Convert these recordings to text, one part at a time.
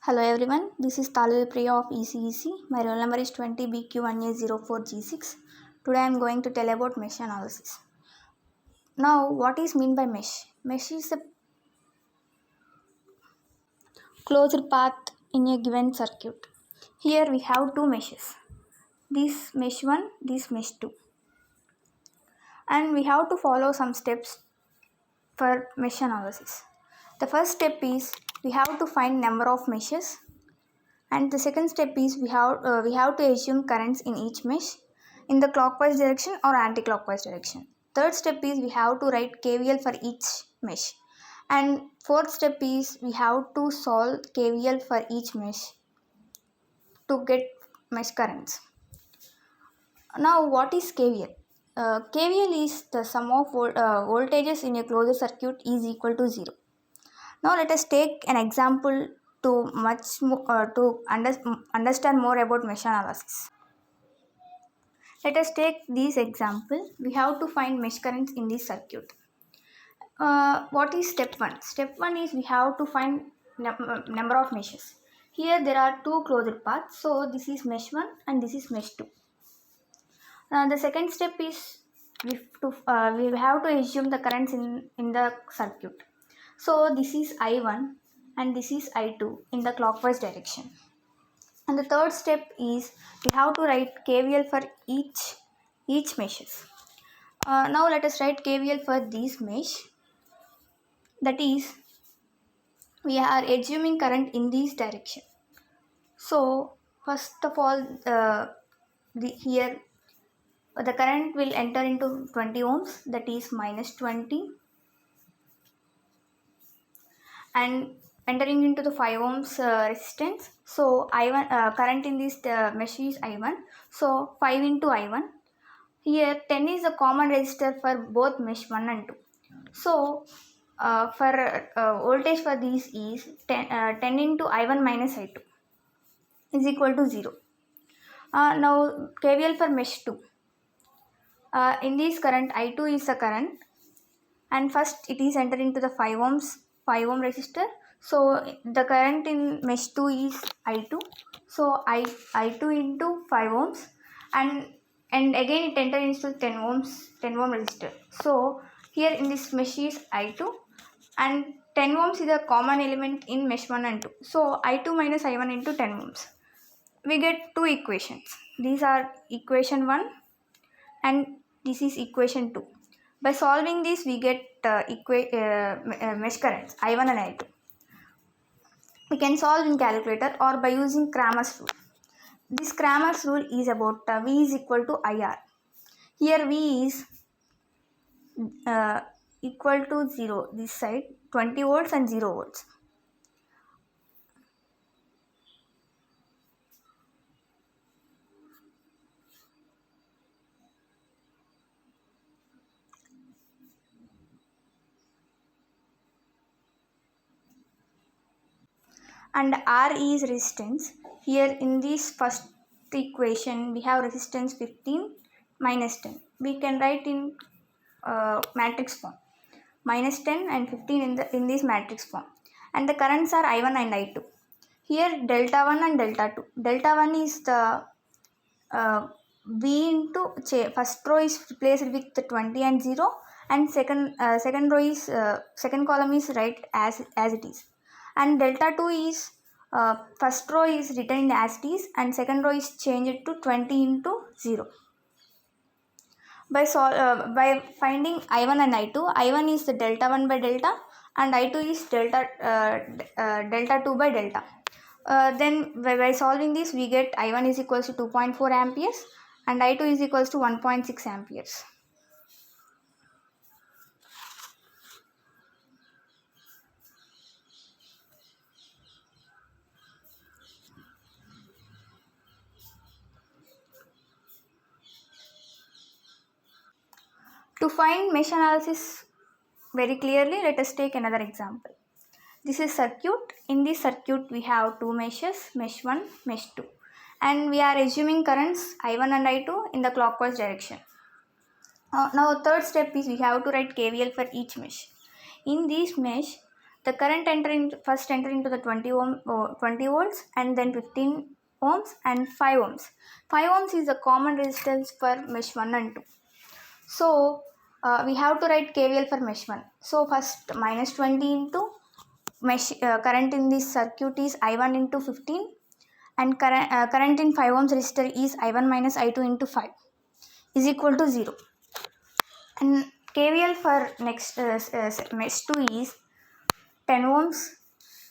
Hello everyone, this is Talil Priya of ECEC. My roll number is 20BQ1A04G6. Today I am going to tell about mesh analysis. Now, what is mean by mesh? Mesh is a closed path in a given circuit. Here we have two meshes. This mesh 1, this mesh 2. And we have to follow some steps for mesh analysis. The first step is we have to find number of meshes. And the second step is we have to assume currents in each mesh in the clockwise direction or anti-clockwise direction. Third step is we have to write KVL for each mesh. And fourth step is we have to solve KVL for each mesh to get mesh currents. Now what is KVL? KVL is the sum of voltages in a closed circuit is equal to 0. Now let us take an example to understand more about mesh analysis. Let us take this example. We have to find mesh currents in this circuit. What is step 1? Step 1 is we have to find number of meshes. Here there are two closed paths. So this is mesh 1 and this is mesh 2. The second step is we have to assume the currents in the circuit. So this is I1 and this is I2 in the clockwise direction. And the third step is we have to write KVL for each meshes. Now let us write KVL for this mesh. That is, we are assuming current in this direction. So first of all, here the current will enter into 20 ohms, that is minus 20, and entering into the 5 ohms resistance. So I1 current in this mesh is I1. So 5 into I1. Here 10 is a common resistor for both mesh 1 and 2. So for voltage for these is 10 into I1 minus I2 is equal to 0. Now KVL for mesh 2. In this current I2 is the current, and first it is entering to the 5 ohm resistor. So the current in mesh 2 is I2. So I2 into 5 ohms, and again it enters into 10 ohm resistor. So here in this mesh is I2, and 10 ohms is a common element in mesh 1 and 2. So I2 minus I1 into 10 ohms. We get two equations. These are equation 1 and this is equation 2. By solving this, we get mesh currents I1 and I2. We can solve in calculator or by using Cramer's rule. This Cramer's rule is about V is equal to IR. Here V is equal to 0, this side 20 volts and 0 volts. And R is resistance. Here in this first equation we have resistance 15 minus 10. We can write in matrix form, minus 10 and 15 in this matrix form. And the currents are I1 and I2. Here delta 1 and delta 2. Delta 1 is the V into first row is replaced with the 20 and 0, and second row is second column is right as it is. And delta 2 is first row is written as it is and second row is changed to 20 into 0. By finding I1 and I2, I1 is the delta 1 by delta and I2 is delta 2 by delta. Then by solving this, we get I1 is equals to 2.4 amperes and I2 is equals to 1.6 amperes. To find mesh analysis very clearly, let us take another example. This is circuit. In this circuit, we have two meshes, mesh 1, mesh 2. And we are assuming currents I1 and I2 in the clockwise direction. Now third step is we have to write KVL for each mesh. In this mesh, The current first enter into the 20 volts and then 15 ohms and 5 ohms. 5 ohms is the common resistance for mesh 1 and 2. So we have to write KVL for mesh 1. So first minus 20 into mesh current in this circuit is I1 into 15 and current in 5 ohms resistor is I1 minus I2 into 5 is equal to 0. And KVL for next mesh 2 is 10 ohms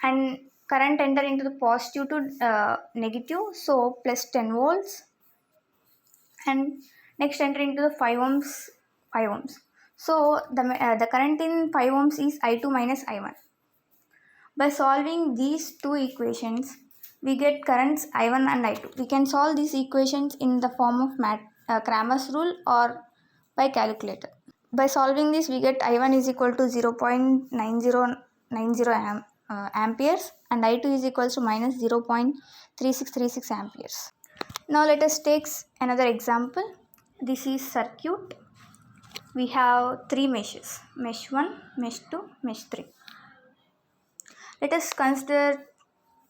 and current enter into the positive to negative, so plus 10 volts, and next enter into the 5 ohms. So the current in 5 ohms is I2 minus I1. By solving these two equations, we get currents I1 and I2. We can solve these equations in the form of Cramer's rule or by calculator. By solving this, we get I1 is equal to 0.9090 amperes and I2 is equal to minus 0.3636 amperes. Now let us take another example. This is circuit. We have three meshes: mesh 1, mesh 2, mesh 3. Let us consider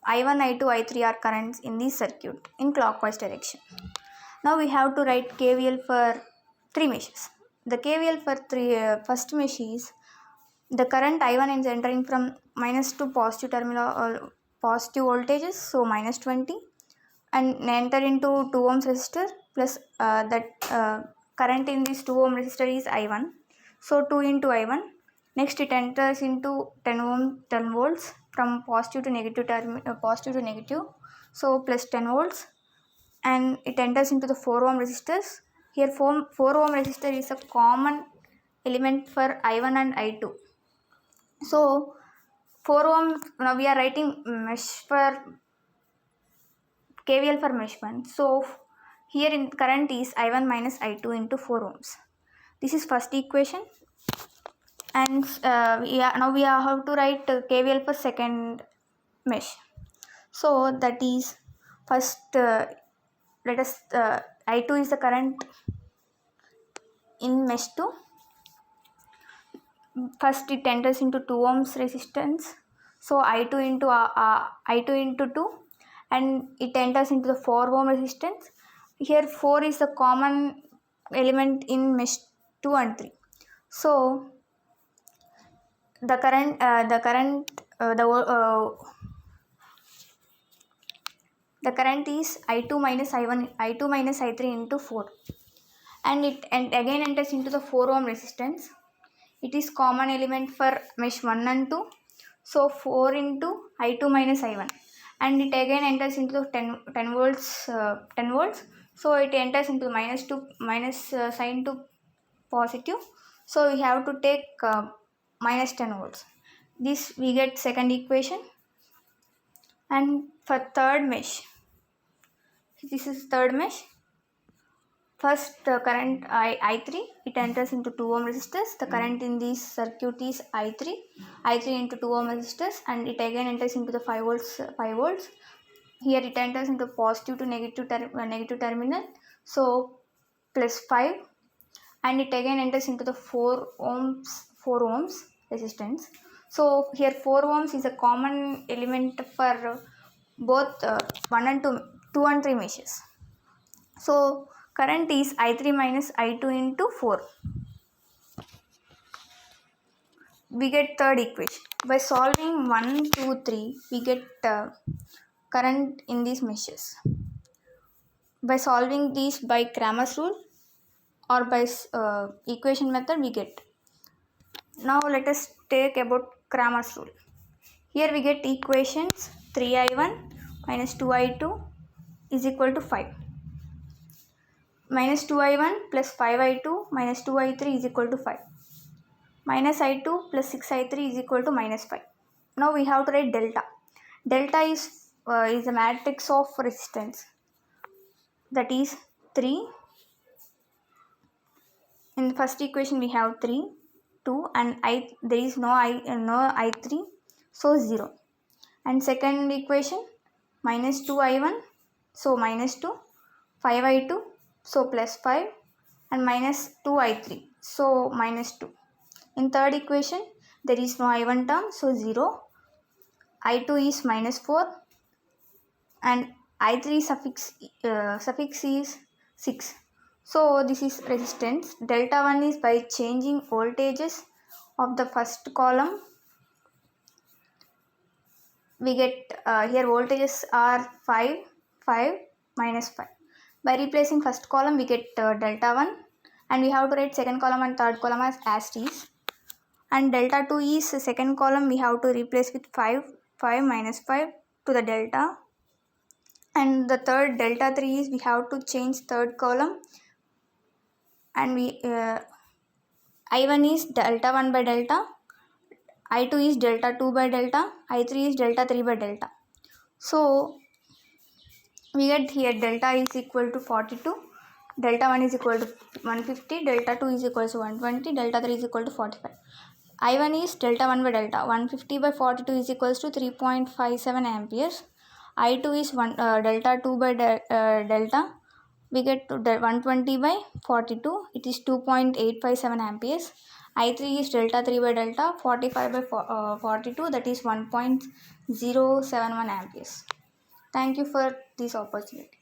I1, I2, I3 are currents in this circuit in clockwise direction. Now we have to write KVL for three meshes. The KVL for first mesh is the current I1 is entering from minus to positive terminal positive voltages, so minus 20, and enter into 2 ohms resistor plus current in this 2 ohm resistor is I1, so 2 into I1. Next it enters into 10 volts from positive to negative, so plus 10 volts, and it enters into the 4 ohm resistors. Here 4 ohm resistor is a common element for I1 and I2. So 4 ohm, now we are writing mesh for KVL for mesh 1. So here in current is I1 minus I2 into 4 ohms. This is first equation. And now we have to write KVL for second mesh. So that is first let us I2 is the current in mesh 2. First it enters into 2 ohms resistance, so I2 into 2, and it enters into the 4 ohm resistance. Here 4 is the common element in mesh 2 and 3. So the current is I2 minus I3 into 4, and it again enters into the 4 ohm resistance. It is common element for mesh 1 and 2, so 4 into I2 minus I1, and it again enters into the 10 volts, so it enters into minus sign to positive, so we have to take minus 10 volts. This we get second equation. And for third mesh, this is third mesh. First current I3, it enters into 2 ohm resistors. The current in this circuit is I3 into 2 ohm resistors, and it again enters into the 5 volts. Here it enters into positive to negative terminal, so plus 5, and it again enters into the 4 ohms resistance. So here 4 ohms is a common element for both 1 and 2 and 3 meshes. So current is I3 minus I2 into 4. We get third equation. By solving 1, 2, 3, we get current in these meshes. By solving these by Cramer's rule or by equation method, we get. Now let us take about Cramer's rule. Here we get equations 3I1 minus 2I2 is equal to 5. Minus 2I1 plus 5I2 minus 2I3 is equal to 5. Minus I2 plus 6I3 is equal to minus 5. Now we have to write delta. Delta is a matrix of resistance. That is 3. In the first equation we have 3, 2, and there is no I3, so 0. And second equation minus 2I1, so minus 2, 5I2, so plus 5, and minus 2I3, so minus 2. In third equation there is no I1 term, so 0. I2 is minus 4 and I3 suffix is 6. So this is resistance. Delta 1 is by changing voltages of the first column. We get here voltages are 5, 5, minus 5. By replacing first column we get delta 1, and we have to write second column and third column as is. And delta 2 is second column, we have to replace with 5, 5 minus 5 to the delta. And the third delta 3 is we have to change third column, and we I1 is delta 1 by delta, I2 is delta 2 by delta, I3 is delta 3 by delta. So we get here delta is equal to 42, delta 1 is equal to 150, delta 2 is equal to 120, delta 3 is equal to 45. I1 is delta 1 by delta, 150 by 42 is equals to 3.57 amperes. I2 is delta 2 by delta, we get to 120 by 42, it is 2.857 amperes. I3 is delta 3 by delta, 45 by 42, that is 1.071 amperes. Thank you for this opportunity.